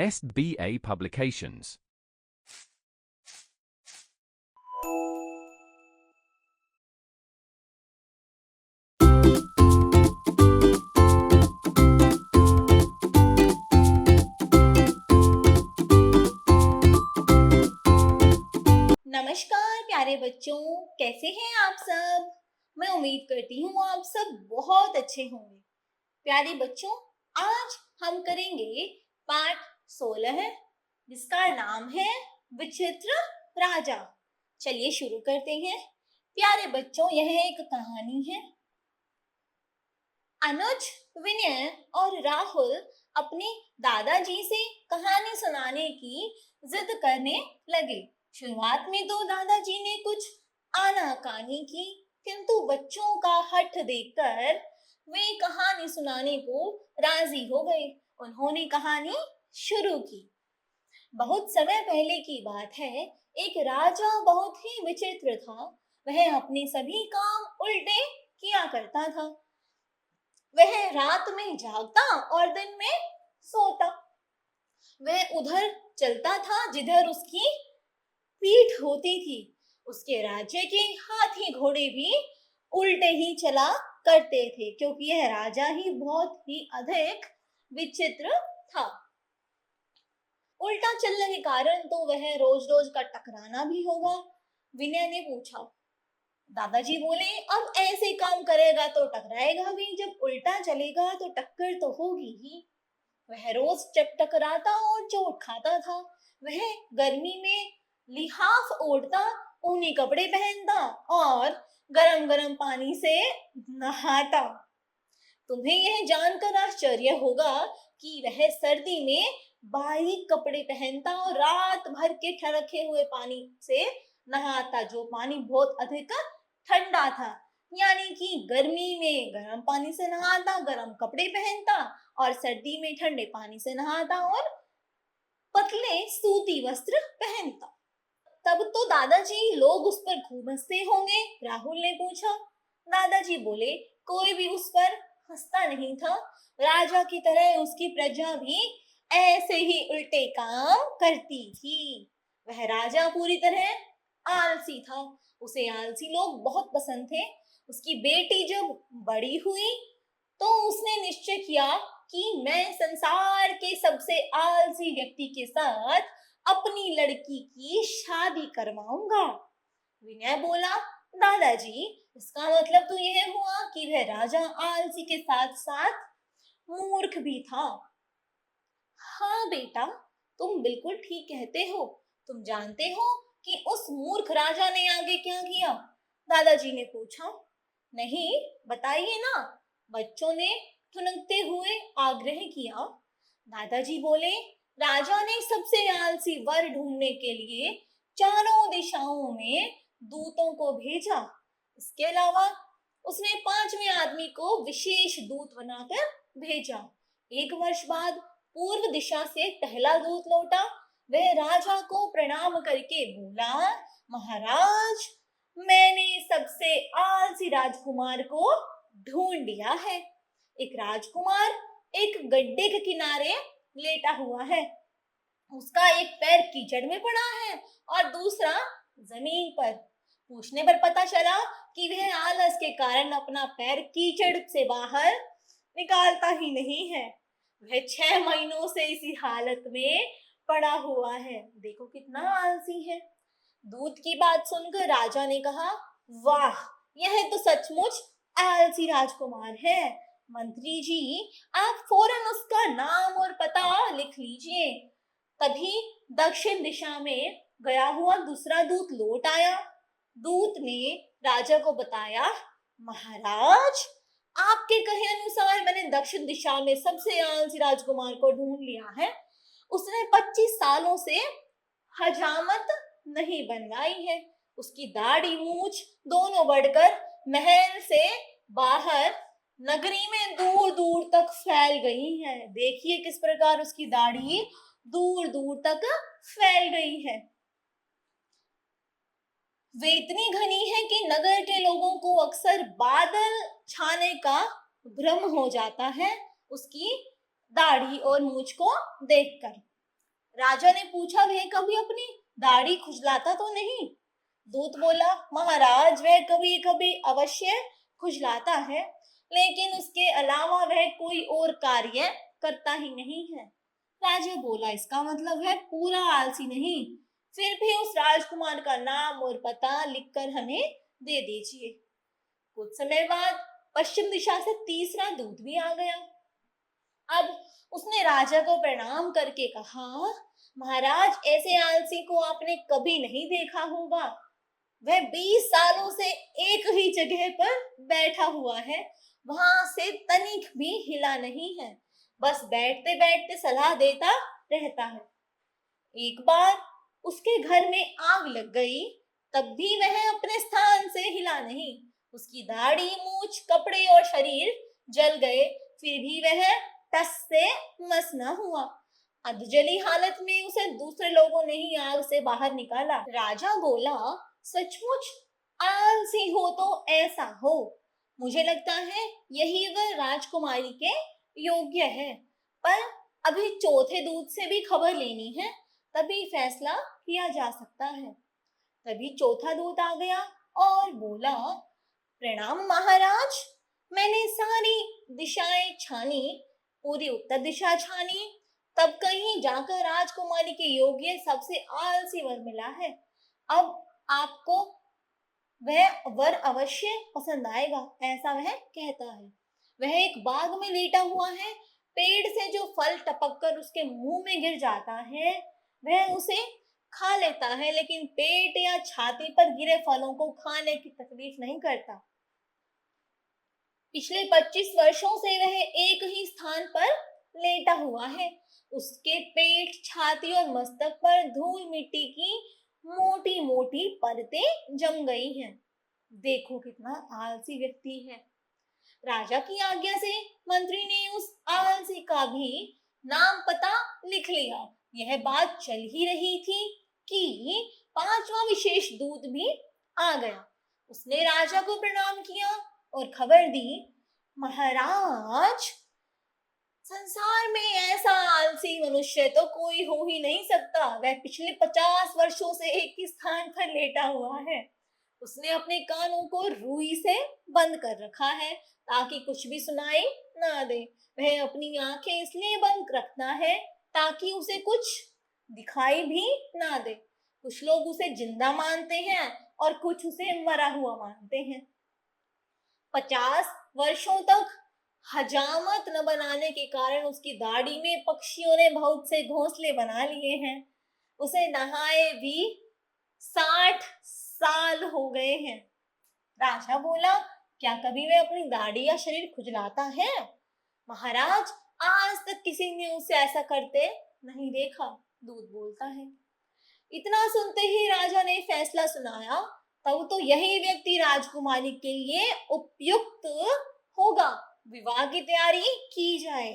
SBA Publications. नमस्कार प्यारे बच्चों, कैसे हैं आप सब। मैं उम्मीद करती हूँ आप सब बहुत अच्छे होंगे। प्यारे बच्चों, आज हम करेंगे पाठ 16 जिसका नाम है विचित्र राजा। चलिए शुरू करते हैं। प्यारे बच्चों, यह एक कहानी है। अनुज, विनय और राहुल अपने दादाजी से कहानी सुनाने की जिद करने लगे। शुरुआत में तो दादाजी ने कुछ आनाकानी की, किंतु बच्चों का हठ देखकर वे कहानी सुनाने को राजी हो गए। उन्होंने कहानी शुरू की। बहुत समय पहले की बात है। एक राजा बहुत ही विचित्र था। वह अपने सभी काम उल्टे किया करता था। वह रात में जागता और दिन में सोता। वह उधर चलता था जिधर उसकी पीठ होती थी। उसके राज्य के हाथी घोड़े भी उल्टे ही चला करते थे, क्योंकि यह राजा ही बहुत ही अधिक विचित्र था। उल्टा चलने के कारण तो वह रोज रोज का टकराना भी होगा। विनय ने पूछा। दादाजी बोले, अब ऐसे काम करेगा तो टकराएगा भी, जब उल्टा चलेगा तो टक्कर तो होगी ही। वह रोज टकराता और चोट खाता था। वह गर्मी में लिहाफ ओढ़ता, ऊनी कपड़े पहनता और गरम गरम पानी से नहाता। तुम्हें यह जानकर आश्चर्य होगा कि वह सर्दी में बारीक कपड़े पहनता और रात भर के ठरखे हुए पानी से नहाता, जो पानी बहुत अधिक ठंडा था। यानी कि गर्मी में गर्म पानी से नहाता, गर्म कपड़े पहनता और सर्दी में ठंडे पानी से नहाता और पतले सूती वस्त्र पहनता। तब तो दादाजी लोग उस पर खूब हंसते होंगे, राहुल ने पूछा। दादाजी बोले, कोई भी उस पर हंसता नहीं था। राजा की तरह उसकी प्रजा भी ऐसे ही उल्टे काम करती थी। वह राजा पूरी तरह आलसी था। उसे आलसी लोग बहुत पसंद थे। उसकी बेटी जब बड़ी हुई तो उसने निश्चय किया कि मैं संसार के सबसे आलसी व्यक्ति के साथ अपनी लड़की की शादी करवाऊंगा। विनय बोला, दादाजी, इसका मतलब तो यह हुआ कि वह राजा आलसी के साथ साथ मूर्ख भी था। हाँ बेटा, तुम बिल्कुल ठीक कहते हो। तुम जानते हो कि उस मूर्ख राजा ने आगे क्या किया? दादाजी ने पूछा। नहीं, बताइए ना, बच्चों ने ठुनकते हुए आग्रह किया। दादाजी बोले, राजा ने सबसे आलसी वर ढूंढने के लिए चारों दिशाओं में दूतों को भेजा। इसके अलावा उसने 5वें आदमी को विशेष दूत बनाकर भेजा। 1 वर्ष बाद पूर्व दिशा से पहला दूत लौटा। वह राजा को प्रणाम करके बोला, महाराज, मैंने सबसे आलसी राजकुमार को ढूंढ लिया है। एक राजकुमार एक गड्ढे के किनारे लेटा हुआ है। उसका एक पैर कीचड़ में पड़ा है और दूसरा जमीन पर। पूछने पर पता चला कि वह आलस के कारण अपना पैर कीचड़ से बाहर निकालता ही नहीं है। वह 6 महीनों से इसी हालत में पड़ा हुआ है। देखो कितना आलसी है। दूत की बात सुनकर राजा ने कहा, वाह, यह तो सचमुच आलसी राजकुमार है। मंत्री जी, आप फौरन उसका नाम और पता लिख लीजिए। तभी दक्षिण दिशा में गया हुआ दूसरा दूत लौट आया। दूत ने राजा को बताया, महाराज, आपके कहे अनुसार मैंने दक्षिण दिशा में सबसे आलसी राजकुमार को ढूंढ लिया है। उसने 25 सालों से हजामत नहीं बनवाई है। उसकी दाढ़ी मूछ दोनों बढ़कर महल से बाहर नगरी में दूर दूर तक फैल गई है। देखिए किस प्रकार उसकी दाढ़ी दूर दूर तक फैल गई है। वे इतनी घनी है कि नगर के लोगों को अक्सर बादल छाने का भ्रम हो जाता है उसकी दाढ़ी और मूछ को देखकर। राजा ने पूछा, वह कभी अपनी दाढ़ी खुजलाता तो नहीं? दूत बोला, महाराज वह कभी कभी अवश्य खुजलाता है, लेकिन उसके अलावा वह कोई और कार्य करता ही नहीं है। राजा बोला, इसका मतलब है पूरा आलसी नहीं। फिर भी उस राजकुमार का नाम और पता लिखकर हमें दे दीजिए। कुछ समय बाद पश्चिम दिशा से तीसरा दूत भी आ गया। अब उसने राजा को प्रणाम करके कहा, महाराज ऐसे आलसी को आपने कभी नहीं देखा होगा। वह 20 सालों से एक ही जगह पर बैठा हुआ है, वहां से तनिक भी हिला नहीं है, बस बैठते बैठते सलाह देता रहता है। एक बार उसके घर में आग लग गई, तब भी वह अपने स्थान से हिला नहीं। उसकी दाढ़ी, मूछ, कपड़े और शरीर जल गए, फिर भी वह टस से मस न हुआ। अधजली हालत में उसे दूसरे लोगों ने ही आग से बाहर निकाला। राजा बोला, सचमुच आलसी हो तो ऐसा हो। मुझे लगता है यही वह राजकुमारी के योग्य है, पर अभी चौथे दूत से भी खबर लेनी है, तभी फैसला किया जा सकता है। तभी चौथा दूत आ गया और बोला, प्रणाम महाराज, मैंने सारी दिशाएं छानी, पूरी उत्तर दिशा छानी, तब कहीं जाकर राजकुमारी के योग्य सबसे आलसी वर मिला है। अब आपको वह वर अवश्य पसंद आएगा, ऐसा वह कहता है। वह एक बाग में लेटा हुआ है, पेड़ से जो फल टपक कर उसके मुंह में गिर जाता है वह उसे खा लेता है, लेकिन पेट या छाती पर गिरे फलों को खाने की तकलीफ नहीं करता। पिछले 25 वर्षों से वह एक ही स्थान पर लेटा हुआ है। उसके पेट, छाती और मस्तक पर धूल मिट्टी की मोटी मोटी परतें जम गई हैं। देखो कितना आलसी व्यक्ति है। राजा की आज्ञा से मंत्री ने उस आलसी का भी नाम पता लिख लिया। यह बात चल ही रही थी कि पांचवा विशेष दूत भी आ गया। उसने राजा को प्रणाम किया और खबर दी, महाराज संसार में ऐसा आलसी मनुष्य तो कोई हो ही नहीं सकता। वह पिछले 50 वर्षों से एक ही स्थान पर लेटा हुआ है। उसने अपने कानों को रुई से बंद कर रखा है ताकि कुछ भी सुनाई ना दे। वह अपनी आंखें इसलिए बंद रखता है ताकि उसे कुछ दिखाई भी ना दे। कुछ लोग उसे जिंदा मानते हैं और कुछ उसे मरा हुआ मानते हैं। 50 वर्षों तक हजामत न बनाने के कारण उसकी दाढ़ी में पक्षियों ने बहुत से घोंसले बना लिए हैं। उसे नहाए भी 60 साल हो गए हैं। राजा बोला, क्या कभी वह अपनी दाढ़ी या शरीर खुजलाता है? महाराज आज तक किसी ने उसे ऐसा करते नहीं देखा, दूत बोलता है। इतना सुनते ही राजा ने फैसला सुनाया, तब तो यही व्यक्ति राजकुमारी के लिए उपयुक्त होगा, विवाह की तैयारी की जाए।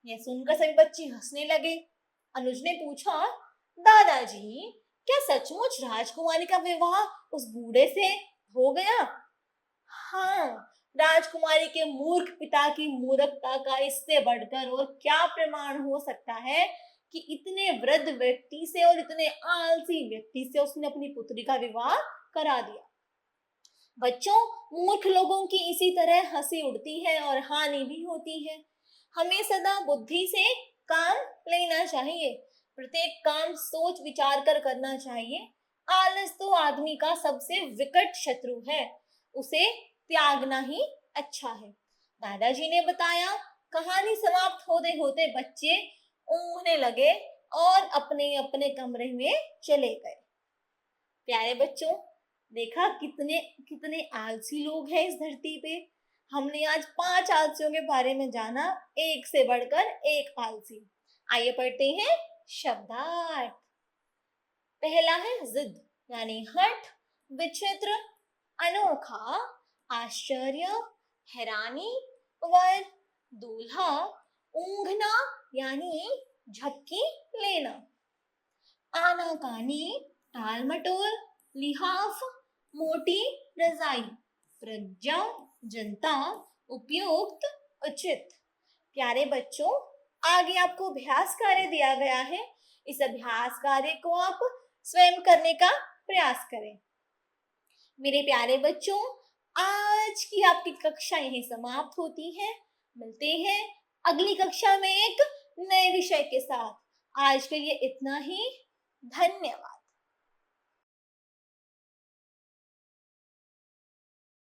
यह सुनकर सभी बच्चे हंसने लगे। अनुज ने पूछा, दादाजी क्या सचमुच राजकुमारी का विवाह उस बूढ़े से हो गया? हाँ, राजकुमारी के मूर्ख पिता की मूर्खता का इससे बढ़कर और क्या प्रमाण हो सकता है कि इतने वृद्ध व्यक्ति से और इतने आलसी व्यक्ति से उसने अपनी पुत्री का विवाह करा दिया। बच्चों, मूर्ख लोगों की इसी तरह हंसी उड़ती है और हानि भी होती है। हमें सदा बुद्धि से काम लेना चाहिए। प्रत्येक काम सोच विचार कर करना चाहिए। आलस तो आदमी का सबसे विकट शत्रु है, उसे त्यागना ही अच्छा है। दादाजी ने बताया। कहानी समाप्त होते होते बच्चे ऊँघने लगे और अपने अपने कमरे में चले गए। प्यारे बच्चों, देखा कितने कितने आलसी लोग हैं इस धरती पे। हमने आज 5 आलसियों के बारे में जाना, एक से बढ़कर एक आलसी। आइए पढ़ते हैं शब्दार्थ। पहला है जिद यानी हठ, विचित्र, अनोखा, आश्चर्य, हैरानी, वर, दूल्हा, ऊंघना यानी झपकी लेना, आनाकानी, टाल मटोल, लिहाफ, मोटी रजाई, प्रज्ञा, जनता, उपयुक्त, उचित। प्यारे बच्चों, आगे आपको अभ्यास कार्य दिया गया है। इस अभ्यास कार्य को आप स्वयं करने का प्रयास करें। मेरे प्यारे बच्चों, आज की आपकी कक्षा यहीं समाप्त होती है। मिलते हैं अगली कक्षा में एक नए विषय के साथ। आज के लिए इतना ही। धन्यवाद।